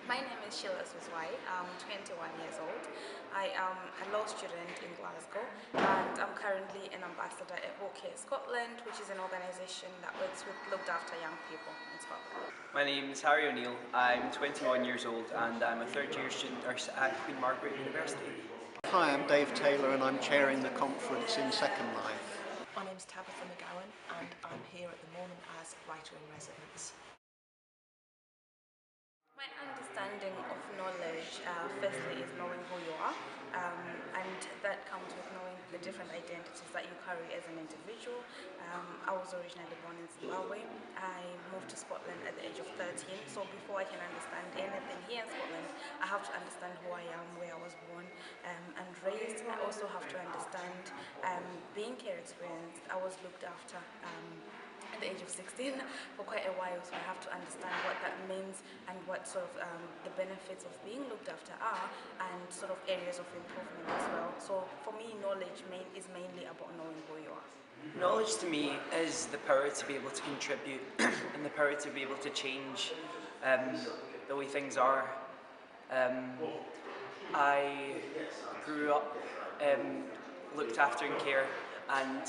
My name is Sheila Suswai. I'm 21 years old. I am a law student in Glasgow and I'm currently an ambassador at UK Scotland, which is an organisation that works with looked after young people in Scotland. My name is Harry O'Neill. I'm 21 years old and I'm a third year student at Queen Margaret University. Hi, I'm Dave Taylor and I'm chairing the conference in Second Life. My name's Tabitha McGowan and I'm here at the moment as writer-in-residence. My understanding of knowledge, firstly, is knowing who you are, and that comes with knowing the different identities that you carry as an individual. I was originally born in Zimbabwe. I moved to Scotland at the age of 13, so before I can understand anything here in Scotland, I have to understand who I am, where I was born and raised. I also have to understand being care experienced. I was looked after at the age of 16 for quite a while, so I have to understand what that means and what sort of the benefits of being looked after are, and sort of areas of improvement as well. So for me, knowledge is mainly about knowing who you are. Knowledge to me is the power to be able to contribute and the power to be able to change the way things are. I grew up looked after in care, and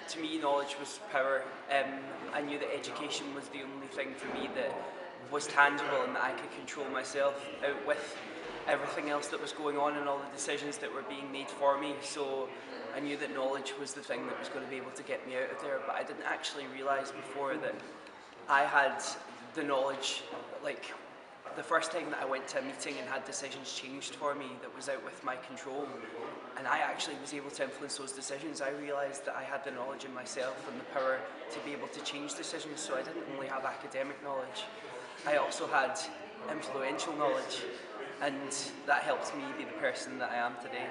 to me knowledge was power. I knew that education was the only thing for me that was tangible and that I could control myself out with everything else that was going on and all the decisions that were being made for me. So I knew that knowledge was the thing that was going to be able to get me out of there, but I didn't actually realise before that I had the knowledge, like the first time that I went to a meeting and had decisions changed for me that was out with my control, and I actually was able to influence those decisions, I realised that I had the knowledge in myself and the power to be able to change decisions. So I didn't only have academic knowledge, I also had influential knowledge, and that helped me be the person that I am today.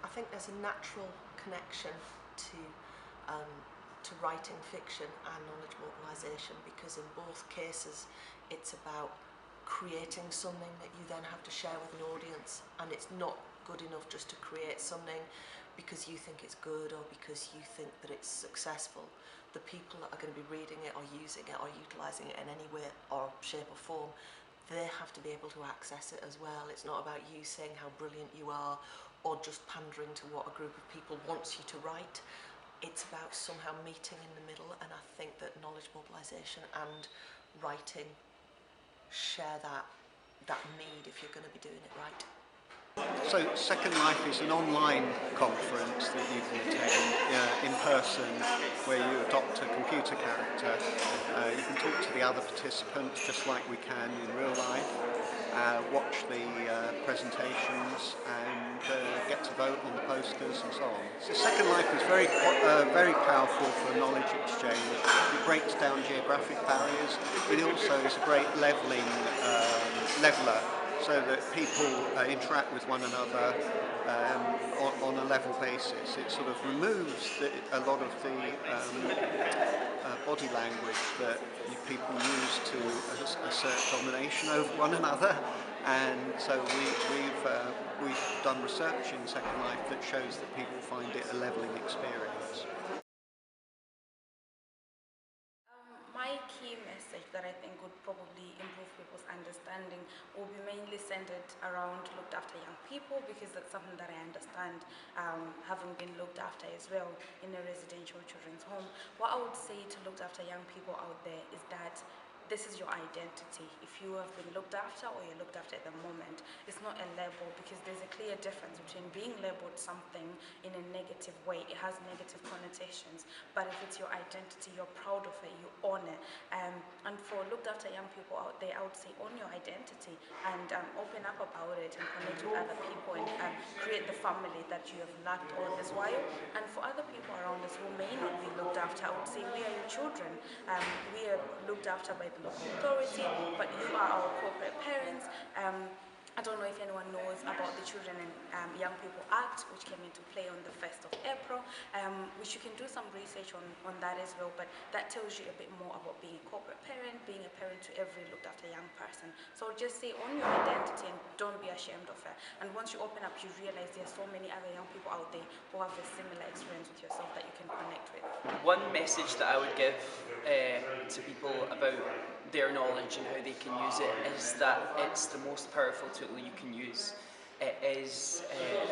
I think there's a natural connection to writing fiction and knowledge mobilisation, because in both cases it's about creating something that you then have to share with an audience, and it's not good enough just to create something because you think it's good or because you think that it's successful. The people that are going to be reading it or using it or utilising it in any way or shape or form, they have to be able to access it as well. It's not about you saying how brilliant you are or just pandering to what a group of people wants you to write. It's about somehow meeting in the middle, and I think that knowledge mobilisation and writing share that need if you're going to be doing it right. So Second Life is an online conference that you can attend in person, where you adopt a computer character. You can talk to the other participants just like we can in real life, watch the presentations and get to vote on the posters and so on. So Second Life is very powerful for knowledge exchange. It breaks down geographic barriers. It also is a great leveler, so that people interact with one another on a level basis. It sort of removes a lot of the body language that people use to assert domination over one another. And so we've done research in Second Life that shows that people find it a levelling experience. My key message that I think would probably improve people's understanding will be mainly centered around looked after young people, because that's something that I understand, having been looked after as well in a residential children's home. What I would say to looked after young people out there is that this is your identity. If you have been looked after or you're looked after at the moment, it's not a label, because there's a clear difference between being labeled something in a negative way. It has negative connotations, but if it's your identity, you're proud of it, you own it. And for looked after young people out there, I would say own your identity and open up about it and connect with other people and create the family that you have lacked all this while. And for other people around us who may not be looked after, I would say we are your children. We are looked after by the local authority, but you are our corporate parents. I don't know if anyone knows about the Children and Young People Act, which came into play on the 1st of April, which you can do some research on that as well, but that tells you a bit more about being a corporate parent, being a parent to every looked after young person. So just say own your identity and don't be ashamed of it. And once you open up, you realize there's so many other young people out there who have a similar experience with yourself that you can connect with. One message that I would give to people about their knowledge and how they can use it is that it's the most powerful tool you can use. It is,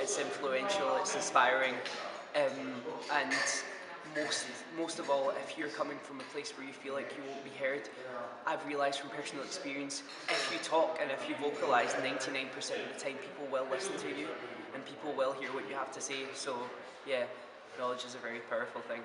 it's influential, it's inspiring, and most of all, if you're coming from a place where you feel like you won't be heard, I've realised from personal experience, if you talk and if you vocalise, 99% of the time people will listen to you and people will hear what you have to say. So yeah, knowledge is a very powerful thing.